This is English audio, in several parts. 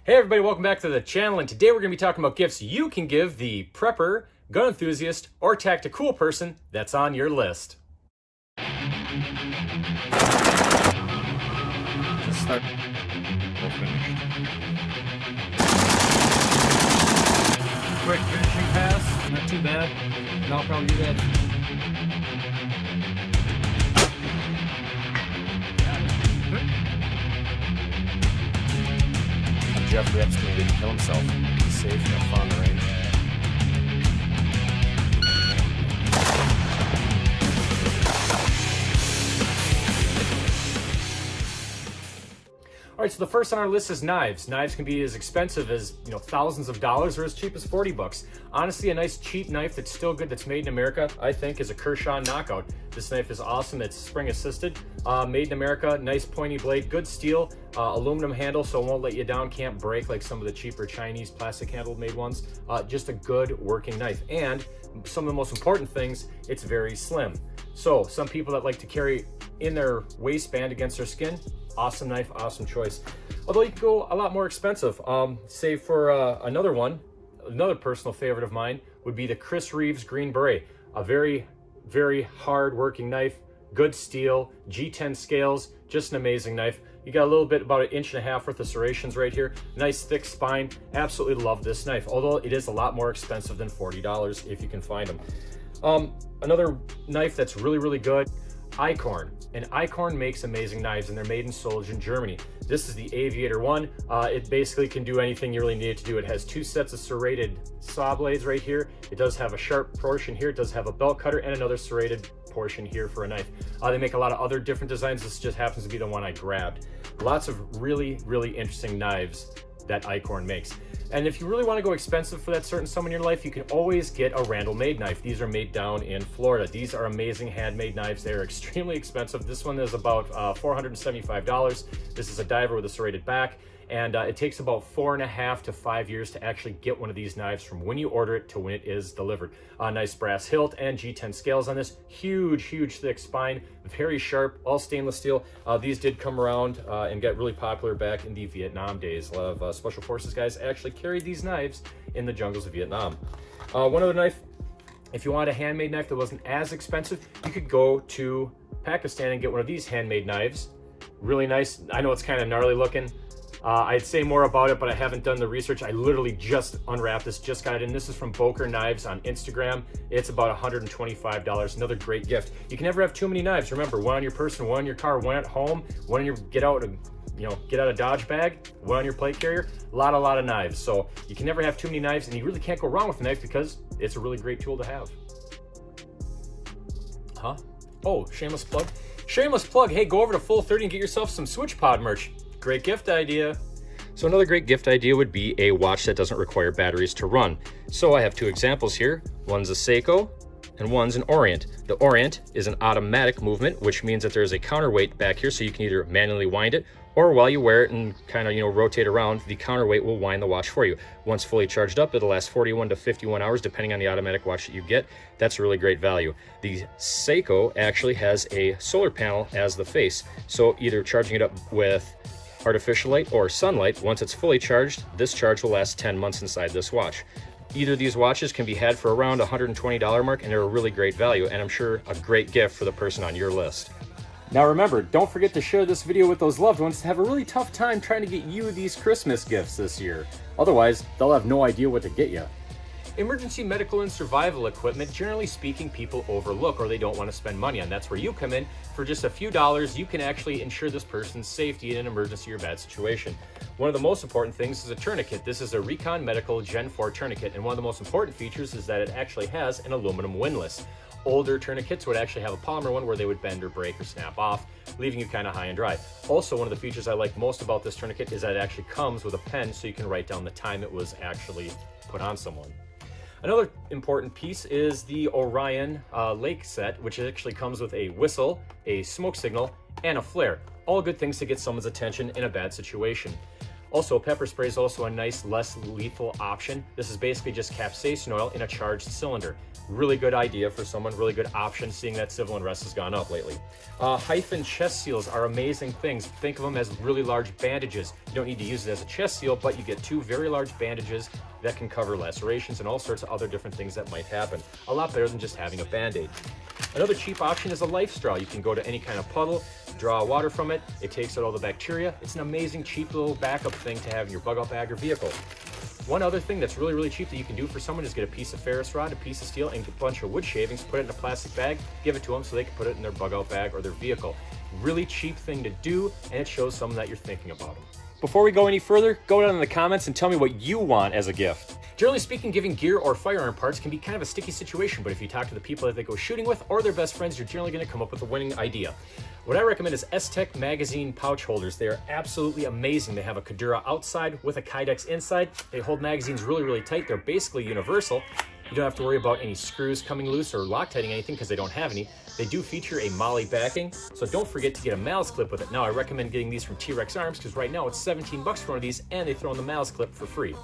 Hey everybody, welcome back to the channel, and today we're going to be talking about gifts you can give the prepper, gun enthusiast, or tactical person that's on your list. Just start. We're finished. Quick finishing pass, not too bad, and I'll probably do that. Jeffrey Epstein didn't kill himself. He's safe and have fun on the range. All right, so the first on our list is knives. Knives can be as expensive as, thousands of dollars or as cheap as 40 bucks. Honestly, a nice cheap knife that's still good, that's made in America, I think, is a Kershaw Knockout. This knife is awesome. It's spring assisted, made in America, nice pointy blade, good steel, aluminum handle, so it won't let you down, can't break like some of the cheaper Chinese plastic handle made ones. Just a good working knife. And some of the most important things, it's very slim. So some people that like to carry in their waistband against their skin, awesome knife, awesome choice. Although you can go a lot more expensive. Say for another personal favorite of mine would be the Chris Reeves Green Beret. A very, very hard working knife, good steel, G10 scales, just an amazing knife. You got a little bit, about 1.5 inches worth of serrations right here. Nice thick spine. Absolutely love this knife, although it is a lot more expensive than $40 if you can find them. Another knife that's really, really good, Icorn. And Icorn makes amazing knives, and they're made and sold in Germany. This is the Aviator 1. It basically can do anything you really need it to do. It has 2 sets of serrated saw blades right here. It does have a sharp portion here. It does have a belt cutter and another serrated portion here for a knife. They make a lot of other different designs. This just happens to be the one I grabbed. Lots of really, really interesting knives that Icorn makes. And if you really want to go expensive for that certain sum in your life, you can always get a Randall made knife. These are made down in Florida. These are amazing handmade knives. They're extremely expensive. This one is about $475. This is a diver with a serrated back. And it takes about 4.5 to 5 years to actually get one of these knives from when you order it to when it is delivered. Nice brass hilt and G10 scales on this. Huge, huge thick spine, very sharp, all stainless steel. These did come around and get really popular back in the Vietnam days. A lot of Special Forces guys actually carried these knives in the jungles of Vietnam. One other knife, if you wanted a handmade knife that wasn't as expensive, you could go to Pakistan and get one of these handmade knives. Really nice. I know it's kind of gnarly looking. I'd say more about it, but I haven't done the research. I literally just unwrapped this, just got it in. This is from Boker Knives on Instagram. It's about $125. Another great gift. You can never have too many knives. Remember, one on your person, one in your car, one at home, one in your get out of Dodge bag, one on your plate carrier. A lot of knives. So you can never have too many knives, and you really can't go wrong with a knife because it's a really great tool to have. Oh, shameless plug. Shameless plug. Hey, go over to Full30 and get yourself some SwitchPod merch. Great gift idea. So another great gift idea would be a watch that doesn't require batteries to run. So I have 2 examples here. One's a Seiko and one's an Orient. The Orient is an automatic movement, which means that there's a counterweight back here, so you can either manually wind it, or while you wear it and kind of rotate around, the counterweight will wind the watch for you. Once fully charged up, it'll last 41 to 51 hours depending on the automatic watch that you get. That's a really great value. The Seiko actually has a solar panel as the face, so either charging it up with artificial light or sunlight, once it's fully charged, this charge will last 10 months inside this watch. Either of these watches can be had for around $120 mark, and they're a really great value, and I'm sure a great gift for the person on your list. Now remember, don't forget to share this video with those loved ones that have a really tough time trying to get you these Christmas gifts this year. Otherwise, they'll have no idea what to get you. Emergency medical and survival equipment, generally speaking, people overlook or they don't want to spend money on. That's where you come in. For just a few dollars, you can actually ensure this person's safety in an emergency or bad situation. One of the most important things is a tourniquet. This is a Recon Medical Gen 4 tourniquet, and one of the most important features is that it actually has an aluminum windlass. Older tourniquets would actually have a polymer one where they would bend or break or snap off, leaving you kind of high and dry. Also, one of the features I like most about this tourniquet is that it actually comes with a pen, so you can write down the time it was actually put on someone. Another important piece is the Orion Lake set, which actually comes with a whistle, a smoke signal, and a flare. All good things to get someone's attention in a bad situation. Also, pepper spray is also a nice, less lethal option. This is basically just capsaicin oil in a charged cylinder. Really good idea for someone, really good option, seeing that civil unrest has gone up lately. Hyphen chest seals are amazing things. Think of them as really large bandages. You don't need to use it as a chest seal, but you get 2 very large bandages that can cover lacerations and all sorts of other different things that might happen. A lot better than just having a Band-Aid. Another cheap option is a life straw. You can go to any kind of puddle, draw water from it. It takes out all the bacteria. It's an amazing, cheap little backup thing to have in your bug-out bag or vehicle. One other thing that's really, really cheap that you can do for someone is get a piece of ferrous rod, a piece of steel, and a bunch of wood shavings, put it in a plastic bag, give it to them so they can put it in their bug-out bag or their vehicle. Really cheap thing to do, and it shows someone that you're thinking about them. Before we go any further, go down in the comments and tell me what you want as a gift. Generally speaking, giving gear or firearm parts can be kind of a sticky situation, but if you talk to the people that they go shooting with or their best friends, you're generally going to come up with a winning idea. What I recommend is S-Tech magazine pouch holders. They are absolutely amazing. They have a Kadura outside with a Kydex inside. They hold magazines really, really tight. They're basically universal. You don't have to worry about any screws coming loose or Loctiting anything because they don't have any. They do feature a MOLLE backing, so don't forget to get a malice clip with it. Now, I recommend getting these from T-Rex Arms because right now it's 17 bucks for one of these, and they throw in the malice clip for free.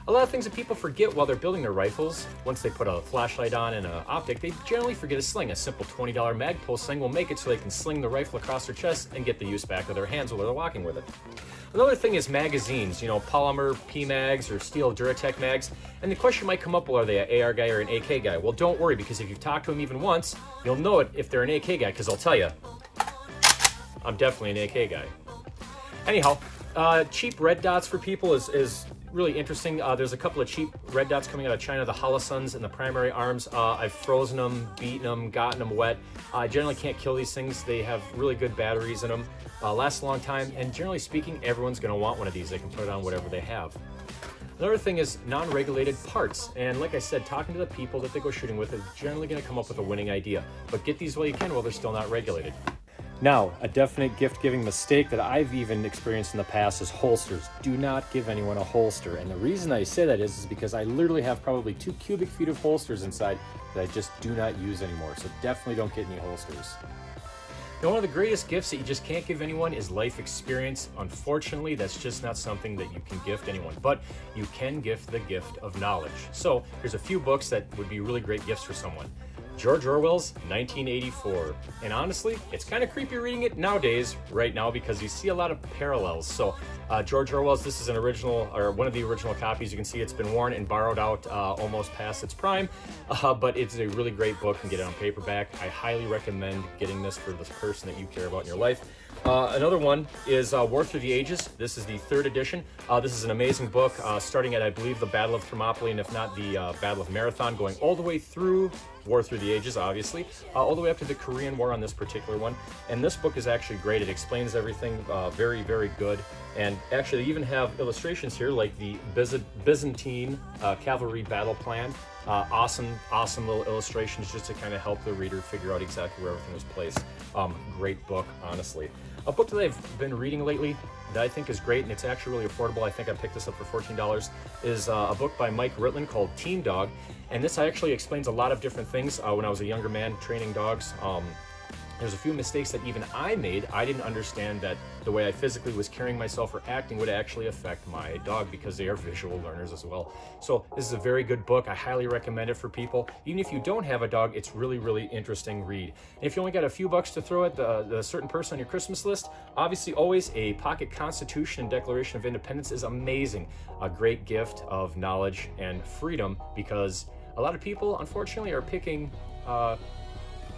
A lot of things that people forget while they're building their rifles, once they put a flashlight on and an optic, they generally forget a sling. A simple $20 Magpul sling will make it so they can sling the rifle across their chest and get the use back of their hands while they're walking with it. Another thing is magazines, polymer P-mags or steel Duratec mags. And the question might come up, well, are they an AR guy or an AK guy? Well, don't worry, because if you've talked to them even once, you'll know it if they're an AK guy, because I'll tell you, I'm definitely an AK guy. Anyhow, cheap red dots for people is really interesting. There's a couple of cheap red dots coming out of China, the Holosons and the Primary Arms. I've frozen them, beaten them, gotten them wet. I generally can't kill these things. They have really good batteries in them, last a long time, and generally speaking, everyone's going to want one of these. They can put it on whatever they have. Another thing is non-regulated parts, and like I said, talking to the people that they go shooting with is generally going to come up with a winning idea, but get these while you can while they're still not regulated. Now, a definite gift-giving mistake that I've even experienced in the past is holsters. Do not give anyone a holster. And the reason I say that is because I literally have probably 2 cubic feet of holsters inside that I just do not use anymore. So definitely don't get any holsters. Now, one of the greatest gifts that you just can't give anyone is life experience. Unfortunately, that's just not something that you can gift anyone, but you can gift the gift of knowledge. So here's a few books that would be really great gifts for someone. George Orwell's 1984. And honestly, it's kind of creepy reading it nowadays, right now, because you see a lot of parallels. So George Orwell's, this is an original, or one of the original copies. You can see it's been worn and borrowed out almost past its prime, but it's a really great book. You can get it on paperback. I highly recommend getting this for this person that you care about in your life. Another one is War Through the Ages. This is the 3rd edition. This is an amazing book, starting at, I believe, the Battle of Thermopylae, and if not, the Battle of Marathon, going all the way through War Through the Ages, obviously, all the way up to the Korean War on this particular one. And this book is actually great. It explains everything very, very good. And actually, they even have illustrations here, like the Byzantine cavalry battle plan. Awesome little illustrations just to kind of help the reader figure out exactly where everything was placed. Great book, honestly. A book that I've been reading lately that I think is great, and it's actually really affordable, I think I picked this up for $14, is a book by Mike Ritland called Team Dog. And this actually explains a lot of different things. When I was a younger man training dogs, there's a few mistakes that even I made. I didn't understand that the way I physically was carrying myself or acting would actually affect my dog, because they are visual learners as well. So this is a very good book. I highly recommend it for people. Even if you don't have a dog, it's really, really interesting read. And if you only got a few bucks to throw at the certain person on your Christmas list, obviously always a pocket Constitution and Declaration of Independence is amazing. A great gift of knowledge and freedom, because a lot of people, unfortunately, are picking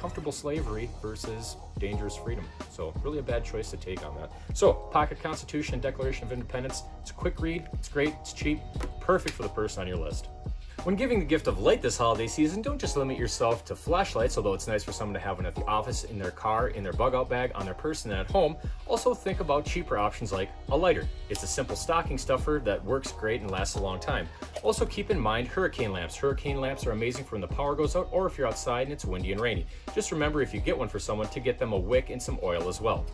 comfortable slavery versus dangerous freedom. So really a bad choice to take on that. So Pocket Constitution and Declaration of Independence. It's a quick read, it's great, it's cheap, perfect for the person on your list. When giving the gift of light this holiday season, don't just limit yourself to flashlights, although it's nice for someone to have one at the office, in their car, in their bug-out bag, on their person, and at home. Also think about cheaper options like a lighter. It's a simple stocking stuffer that works great and lasts a long time. Also keep in mind hurricane lamps. Hurricane lamps are amazing for when the power goes out or if you're outside and it's windy and rainy. Just remember, if you get one for someone, to get them a wick and some oil as well.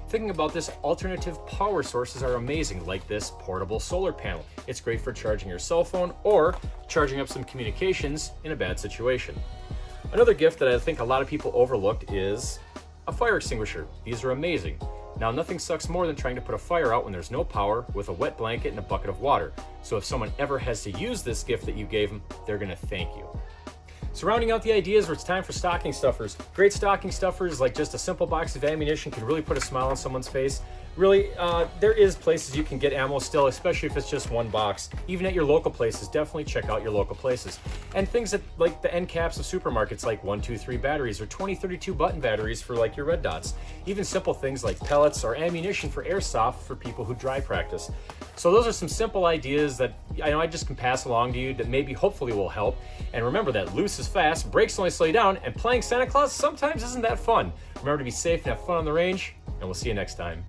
Thinking about this, alternative power sources are amazing, like this portable solar panel. It's great for charging your cell phone or charging up some communications in a bad situation. Another gift that I think a lot of people overlooked is a fire extinguisher. These are amazing. Now, nothing sucks more than trying to put a fire out when there's no power with a wet blanket and a bucket of water. So if someone ever has to use this gift that you gave them, they're gonna thank you. So rounding out the ideas, it's time for stocking stuffers. Great stocking stuffers, like just a simple box of ammunition, can really put a smile on someone's face. Really, there is places you can get ammo still, especially if it's just one box. Even at your local places, definitely check out your local places. And things that, like the end caps of supermarkets, like 123 batteries or 2032 button batteries for like your red dots. Even simple things like pellets or ammunition for airsoft for people who dry practice. So those are some simple ideas that I know I just can pass along to you that maybe hopefully will help. And remember that loose is fast, brakes only slow you down, and playing Santa Claus sometimes isn't that fun. Remember to be safe and have fun on the range, and we'll see you next time.